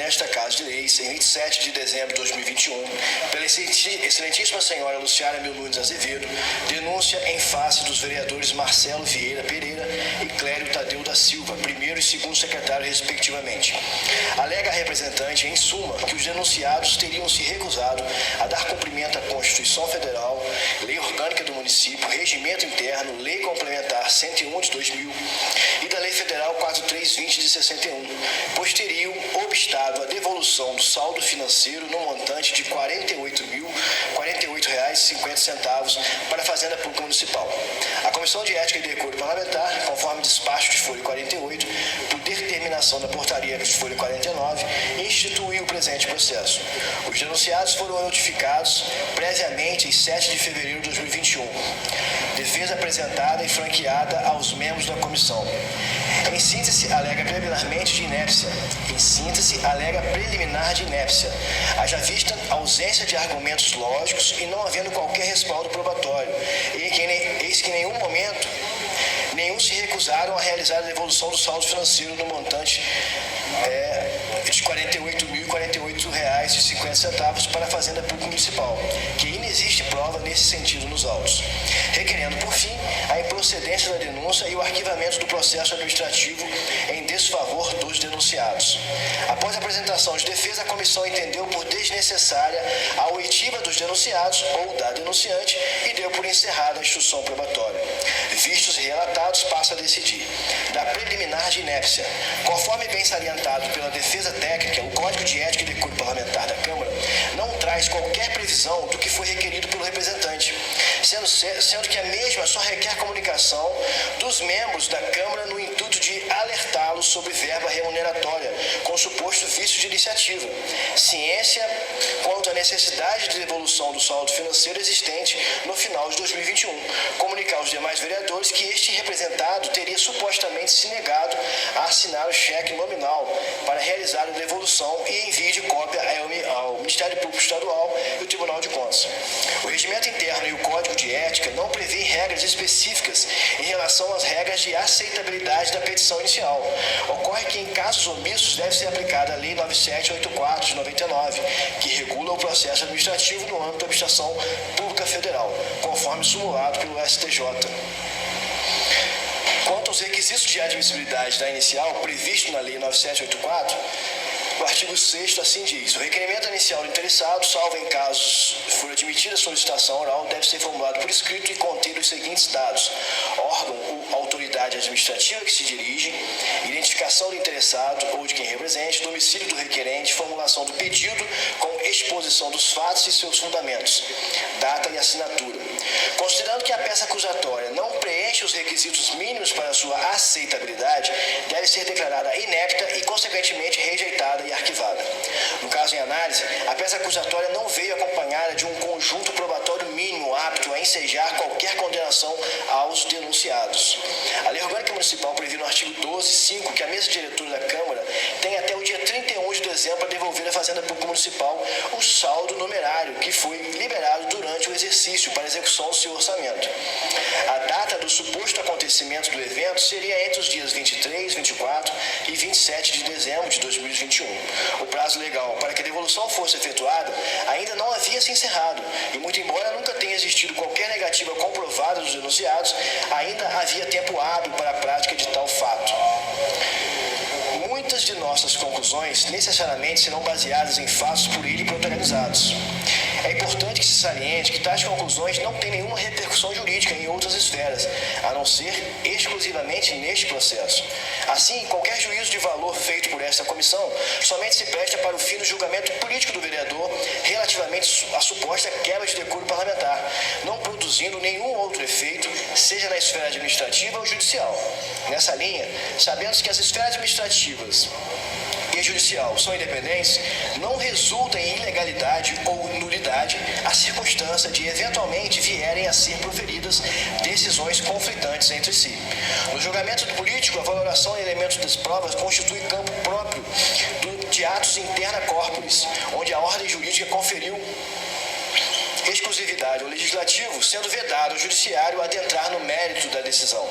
desta Casa de Leis, em 27 de dezembro de 2021, pela excelentíssima senhora Luciana Mil Nunes Azevedo, denúncia em face dos vereadores Marcelo Vieira Pereira e Clério Tadeu da Silva, primeiro e segundo secretário, respectivamente. Alega a representante, em suma, que os denunciados teriam se recusado a dar cumprimento à Constituição Federal, Lei Orgânica do Município, Regimento Interno, Lei Complementar 101 de 2000 e da Lei Federal 4320 de 61, pois teriam obstado a devolução do saldo financeiro no montante de R$ 48.048,50 para a Fazenda Pública Municipal. A Comissão de Ética e Decoro Parlamentar, conforme despacho de folha 48, por determinação da portaria de folha 49, instituiu o presente processo. Os denunciados foram notificados previamente em 7 de fevereiro de 2021. Defesa apresentada e franqueada aos membros da comissão. Em síntese, alega preliminarmente de inépcia. Haja vista a ausência de argumentos lógicos e não havendo qualquer respaldo probatório. Eis que em nenhum momento nenhum se recusaram a realizar a devolução do saldo financeiro no montante de R$ 48.048,50 para a Fazenda Pública Municipal, que inexiste prova nesse sentido nos autos, requerendo, por fim, a improcedência da denúncia e o arquivamento do processo administrativo em desfavor dos denunciados. Após a apresentação de defesa, a comissão entendeu por desnecessária a oitiva dos denunciados ou da denunciante e deu por encerrada a instrução probatória. Vistos e relatados, passa a decidir. Da preliminar de inépcia. Conforme bem salientado pela defesa técnica, o Código de Ética e Decoro Parlamentar da Câmara não traz qualquer previsão do que foi requerido pelo representante, sendo que a mesma só requer comunicação dos membros da Câmara no intuito de alertá-los sobre verba remuneratória, com suposto vício de iniciativa. Ciência quanto à necessidade de devolução do saldo financeiro existente no final de 2021. Comunicar aos demais vereadores que este representado teria supostamente se negado a assinar o cheque nominal para realizar a devolução e envio de cópia ao Ministério Público Estadual e o Tribunal de Contas. O regimento interno e o Código de Ética não prevêem regras específicas em relação às regras de aceitabilidade da petição inicial. Ocorre que, em casos omissos, deve ser aplicada a Lei 9784 de 99, que regula o processo administrativo no âmbito da administração pública federal, conforme simulado pelo STJ. Quanto aos requisitos de admissibilidade da inicial previsto na Lei 9784, o artigo 6º assim diz: o requerimento inicial do interessado, salvo em casos for admitida a solicitação oral, deve ser formulado por escrito e conter os seguintes dados: órgão ou autoridade administrativa que se dirige, identificação do interessado ou de quem represente, domicílio do requerente, formulação do pedido com exposição dos fatos e seus fundamentos, data e assinatura. Considerando que a peça acusatória não preenche os requisitos mínimos para sua aceitabilidade, deve ser declarada inepta e, consequentemente, rejeitada e arquivada. No caso em análise, a peça acusatória não veio acompanhada de um conjunto probatório mínimo apto a ensejar qualquer condenação aos denunciados. A Lei Orgânica Municipal prevê no artigo 12.5 que a mesa diretora da Câmara tem até o dia 31 de dezembro para devolver à Fazenda Pública Municipal o saldo numerário que foi liberado durante o exercício para execução do seu orçamento. A data do suposto acontecimento do evento seria entre os dias 23, 24 e 27 de dezembro de 2021. O prazo legal para que a devolução fosse efetuada ainda não havia se encerrado e, muito embora nunca tenha existido qualquer negativa comprovada dos denunciados, ainda havia tempo hábil para a prática de tal fato. Muitas de nossas conclusões necessariamente serão baseadas em fatos por ele protagonizados. É importante que se saliente que tais conclusões não têm nenhuma repercussão jurídica em outras esferas, a não ser exclusivamente neste processo. Assim, qualquer juízo de valor feito por esta comissão somente se presta para o fim do julgamento político do vereador relativamente à suposta quebra de decoro parlamentar, não produzindo nenhum outro efeito, seja na esfera administrativa ou judicial. Nessa linha, sabendo que as esferas administrativas e judicial são independentes, não resulta em ilegalidade ou nulidade a circunstância de eventualmente vierem a ser proferidas decisões conflitantes entre si. No julgamento político, a valoração em elementos das provas constitui campo próprio de atos interna corporis, onde a ordem jurídica conferiu exclusividade ao legislativo, sendo vedado ao judiciário adentrar no mérito da decisão.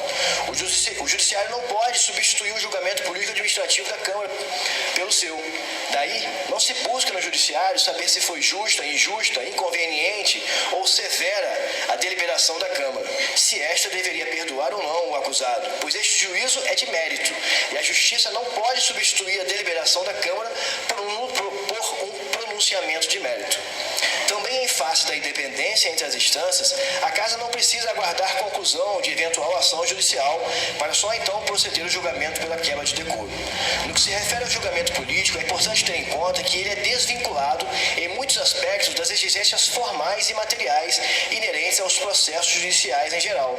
O judiciário não pode substituir o julgamento político administrativo da Câmara pelo seu. Daí Não se busca no judiciário saber se foi justa, injusta, inconveniente ou severa a deliberação da Câmara, se esta deveria perdoar ou não o acusado, pois este juízo é de mérito e a Justiça não pode substituir a deliberação da Câmara por um pronunciamento de mérito. Também em face da independência entre as instâncias, a Casa não precisa aguardar conclusão de eventual ação judicial para só então proceder ao julgamento pela quebra de decoro. No que se refere ao julgamento político, é importante ter em conta que ele é desvinculado em muitos aspectos das exigências formais e materiais inerentes aos processos judiciais em geral.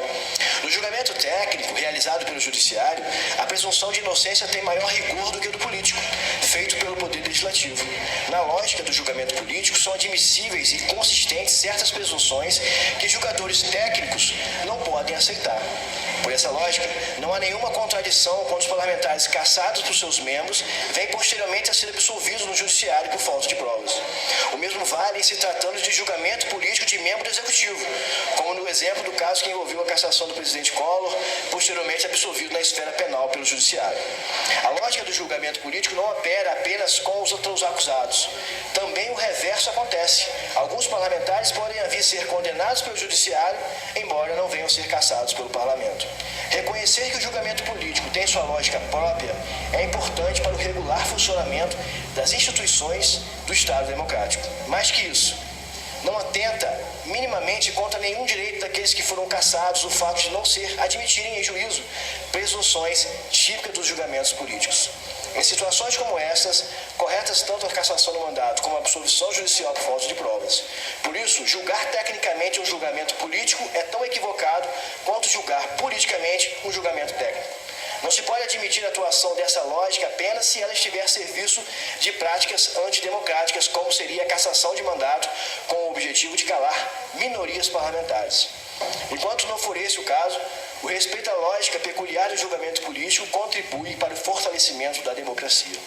No julgamento técnico realizado pelo Judiciário, a presunção de inocência tem maior rigor do que o do político, feito pelo Poder Legislativo. Na lógica do julgamento político, são admissíveis e consistentes certas presunções que julgadores técnicos não podem aceitar. Por essa lógica, não há nenhuma contradição quando os parlamentares cassados por seus membros vêm posteriormente a ser absolvidos no judiciário por falta de provas. O mesmo vale em se tratando de julgamento político de membro do Executivo, como no exemplo do caso que envolveu a cassação do presidente Collor, posteriormente absolvido na esfera penal pelo judiciário. A lógica do julgamento político não opera apenas com os outros acusados. Também o reverso acontece. Alguns parlamentares podem vir ser condenados pelo judiciário, embora não venham ser cassados pelo parlamento. Reconhecer que o julgamento político tem sua lógica própria é importante para o regular funcionamento das instituições do Estado democrático. Mais que isso, não atenta minimamente contra nenhum direito daqueles que foram cassados o fato de não admitirem em juízo presunções típicas dos julgamentos políticos. Em situações como estas, corretas tanto a cassação do mandato como a absolvição judicial por falta de provas. Por isso, julgar tecnicamente um julgamento político é tão equivocado quanto julgar politicamente um julgamento técnico. Não se pode admitir a atuação dessa lógica apenas se ela estiver a serviço de práticas antidemocráticas, como seria a cassação de mandato, com o objetivo de calar minorias parlamentares. Enquanto não for esse o caso, o respeito à lógica peculiar do julgamento político contribui para o fortalecimento da democracia.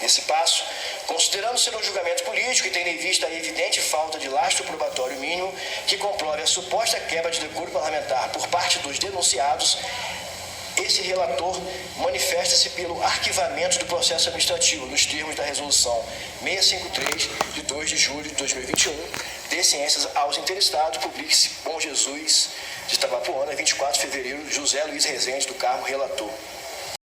Nesse passo, considerando ser um julgamento político e tendo em vista a evidente falta de lastro probatório mínimo que comprove a suposta quebra de decoro parlamentar por parte dos denunciados, esse relator manifesta-se pelo arquivamento do processo administrativo nos termos da Resolução 653, de 2 de julho de 2021, de ciências aos interessados, publique-se Bom Jesus, de Itabapoana, 24 de fevereiro, José Luiz Rezende, do Carmo, relator.